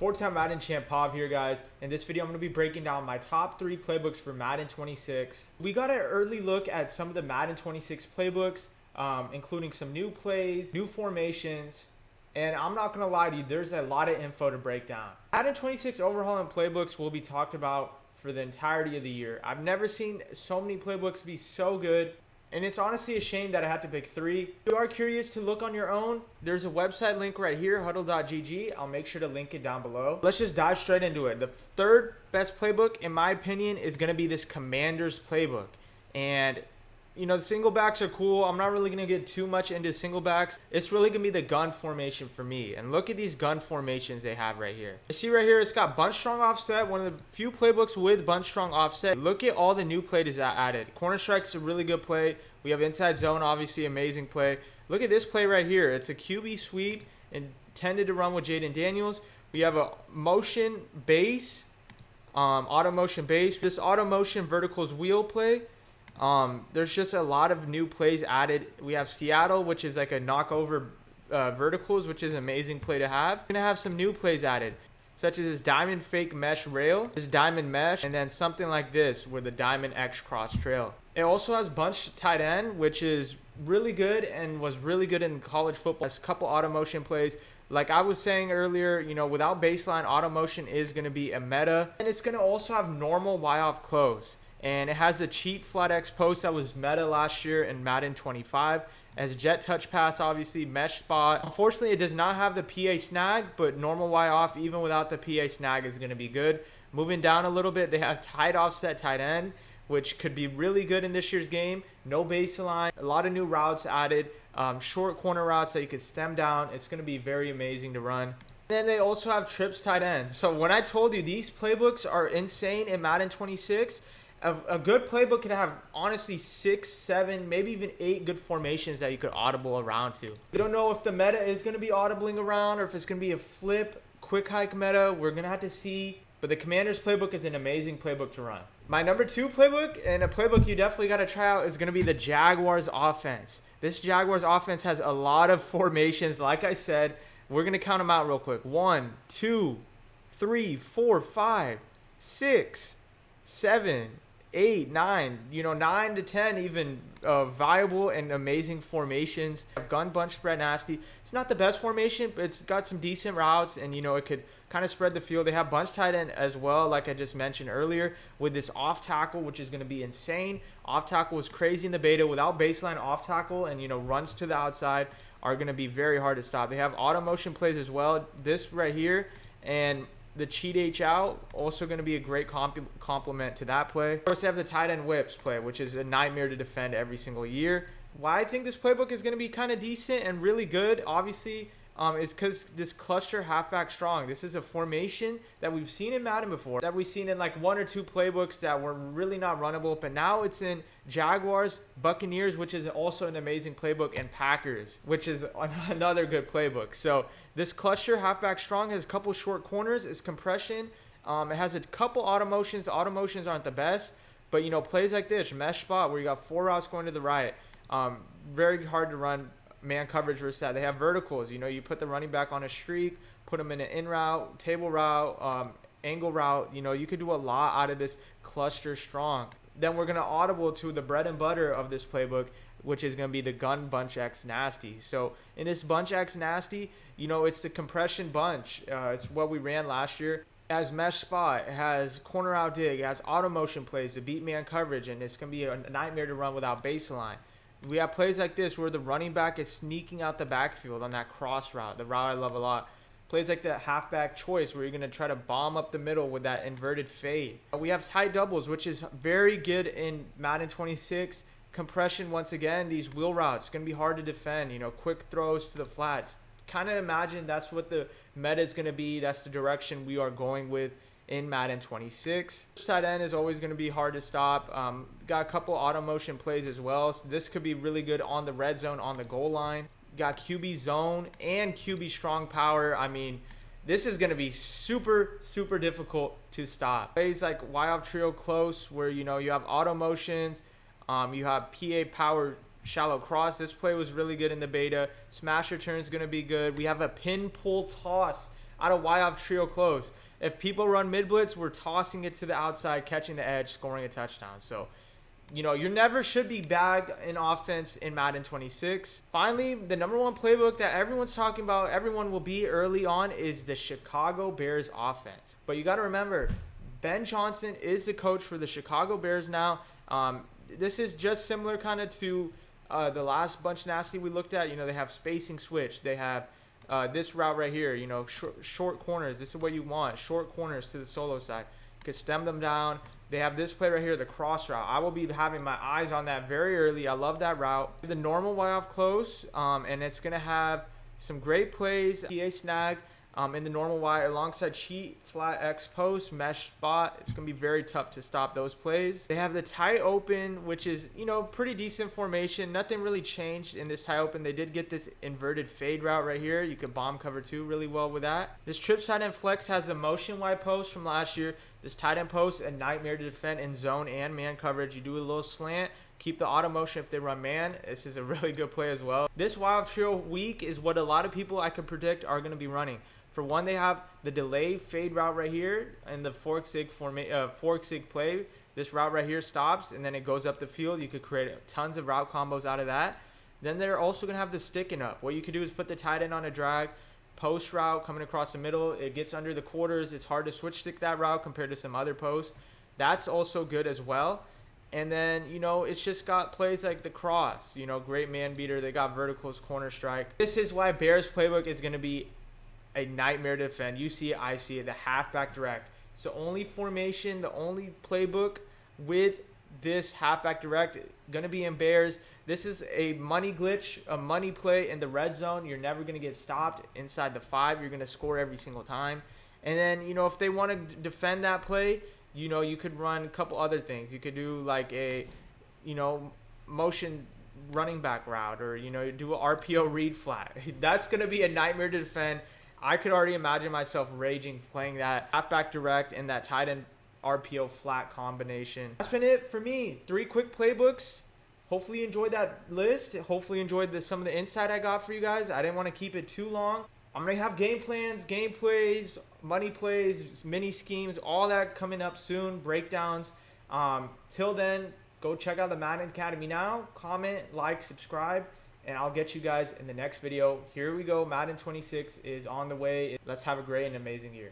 Four-time Madden champ Pav here, guys. In this video, I'm going to be breaking down my top 3 playbooks for Madden 26. We got an early look at some of the Madden 26 playbooks, including some new plays, new formations, and I'm not going to lie to you, there's a lot of info to break down. Madden 26 overhaul and playbooks will be talked about for the entirety of the year. I've never seen so many playbooks be so good. And it's honestly a shame that I had to pick 3. If you are curious to look on your own, there's a website link right here, huddle.gg. I'll make sure to link it down below. Let's just dive straight into it. The third best playbook, in my opinion, is going to be this Commanders playbook. And, you know, the single backs are cool. I'm not really going to get too much into single backs. It's really going to be the gun formation for me. And look at these gun formations they have right here. You see right here, it's got bunch strong offset, one of the few playbooks with bunch strong offset. Look at all the new plays added. Corner strike's a really good play. We have inside zone, obviously amazing play. Look at this play right here. It's a QB sweep intended to run with Jaden Daniels. We have a motion base, auto motion base. This auto motion verticals wheel play. There's just a lot of new plays added. We have Seattle, which is like a knockover verticals, which is an amazing play to have. We're gonna have some new plays added, such as this diamond fake mesh rail, this diamond mesh, and then something like this with the diamond X cross trail. It also has bunch tight end, which is really good and was really good in college football. There's a couple auto motion plays. Like I was saying earlier, you know, without baseline, auto motion is going to be a meta. And it's going to also have normal Y-off close. And it has a cheat flat X post that was meta last year in Madden 25. As jet touch pass, obviously, mesh spot. Unfortunately, it does not have the PA snag, but normal Y-off, even without the PA snag, is going to be good. Moving down a little bit, they have tight offset tight end, which could be really good in this year's game. No baseline, a lot of new routes added, short corner routes that you could stem down. It's going to be very amazing to run. Then they also have trips tight end. So when I told you these playbooks are insane in Madden 26, a good playbook could have honestly 6, 7, maybe even 8 good formations that you could audible around to. We don't know if the meta is going to be audibling around or if it's going to be a flip, quick hike meta. We're going to have to see. But the Commanders playbook is an amazing playbook to run. My number 2 playbook, and a playbook you definitely got to try out, is going to be the Jaguars offense. This Jaguars offense has a lot of formations. Like I said, we're going to count them out real quick. 1, 2, 3, 4, 5, 6, 7, 8, 9, you know, 9 to 10 even viable and amazing formations. Gun bunch spread nasty. It's not the best formation, but it's got some decent routes, and you know, it could kind of spread the field. They have bunch tight end as well, like I just mentioned earlier, with this off tackle, which is going to be insane. Off tackle was crazy in the beta. Without baseline off tackle and, you know, runs to the outside are going to be very hard to stop. They have auto motion plays as well. This right here and the cheat H out, also going to be a great complement to that play. Of course, they have the tight end whips play, which is a nightmare to defend every single year. Why I think this playbook is going to be kind of decent and really good, obviously, is because this cluster halfback strong. This is a formation that we've seen in Madden before, that we've seen in like 1 or 2 playbooks that were really not runnable, but now it's in Jaguars, Buccaneers, which is also an amazing playbook, and Packers, which is another good playbook. So this cluster halfback strong has a couple short corners. It's compression. It has a couple auto motions. The auto motions aren't the best, but you know, plays like this mesh spot where you got 4 routes going to the right, very hard to run man coverage versus that. They have verticals. You know, you put the running back on a streak, put them in an in route, table route, angle route. You know, you could do a lot out of this cluster strong. Then we're going to audible to the bread and butter of this playbook, which is going to be the gun bunch X nasty. So in this bunch X nasty, you know, it's the compression bunch. It's what we ran last year. It has mesh spot, it has corner out dig, it has auto motion plays to beat man coverage, and it's going to be a nightmare to run without baseline. We have plays like this where the running back is sneaking out the backfield on that cross route, the route I love a lot. Plays like the halfback choice where you're going to try to bomb up the middle with that inverted fade. We have tight doubles, which is very good in Madden 26. Compression, once again, these wheel routes, going to be hard to defend. You know, quick throws to the flats. Kind of imagine that's what the meta is going to be. That's the direction we are going with in Madden 26. Tight end is always going to be hard to stop. Got a couple auto motion plays as well. So this could be really good on the red zone, on the goal line. Got QB zone and QB strong power. I mean, this is going to be super, super difficult to stop. Plays like Y-off trio close where, you know, you have auto motions. You have PA power shallow cross. This play was really good in the beta. Smash return is going to be good. We have a pin pull toss. out of wide off trio close. If people run mid blitz, we're tossing it to the outside, catching the edge, scoring a touchdown. So, you know, you never should be bagged in offense in Madden 26. Finally, the #1 playbook that everyone's talking about, everyone will be early on, is the Chicago Bears offense. But you got to remember, Ben Johnson is the coach for the Chicago Bears now. This is just similar kind of to the last bunch nasty we looked at. You know, they have spacing switch. They have this route right here, you know, short corners. This is what you want, short corners to the solo side. You can stem them down. They have this play right here, the cross route. I will be having my eyes on that very early. I love that route. The normal wide off close, and it's going to have some great plays. PA snag in the normal Y alongside cheat, flat X post, mesh spot. It's going to be very tough to stop those plays. They have the tight open, which is, you know, pretty decent formation. Nothing really changed in this tight open. They did get this inverted fade route right here. You could bomb cover 2 really well with that. This trip tight end flex has a motion Y post from last year. This tight end post, a nightmare to defend in zone and man coverage. You do a little slant, keep the auto motion if they run man. This is a really good play as well. This wild trio week is what a lot of people I could predict are going to be running. For one, they have the delay fade route right here and the fork sig play. This route right here stops and then it goes up the field. You could create tons of route combos out of that. Then they're also going to have the sticking up. What you could do is put the tight end on a drag, post route coming across the middle. It gets under the quarters. It's hard to switch stick that route compared to some other posts. That's also good as well. And then, you know, it's just got plays like the cross, you know, great man beater. They got verticals, corner strike. This is why Bears playbook is going to be a nightmare to defend. You see it, I see it. The halfback direct. It's the only formation, the only playbook with this halfback direct going to be in Bears. This is a money glitch, a money play in the red zone. You're never going to get stopped inside the 5. You're going to score every single time. And then, you know, if they want to defend that play, you know, you could run a couple other things. You could do like a, you know, motion running back route, or, you know, do a RPO read flat. That's going to be a nightmare to defend. I could already imagine myself raging playing that halfback direct and that tight end RPO flat combination. That's been it for me. 3 quick playbooks. Hopefully you enjoyed that list. Hopefully you enjoyed some of the insight I got for you guys. I didn't want to keep it too long. I'm going to have game plans, game plays, money plays, mini schemes, all that coming up soon, breakdowns. Till then, go check out the Madden Academy now. Comment, like, subscribe, and I'll get you guys in the next video. Here we go. Madden 26 is on the way. Let's have a great and amazing year.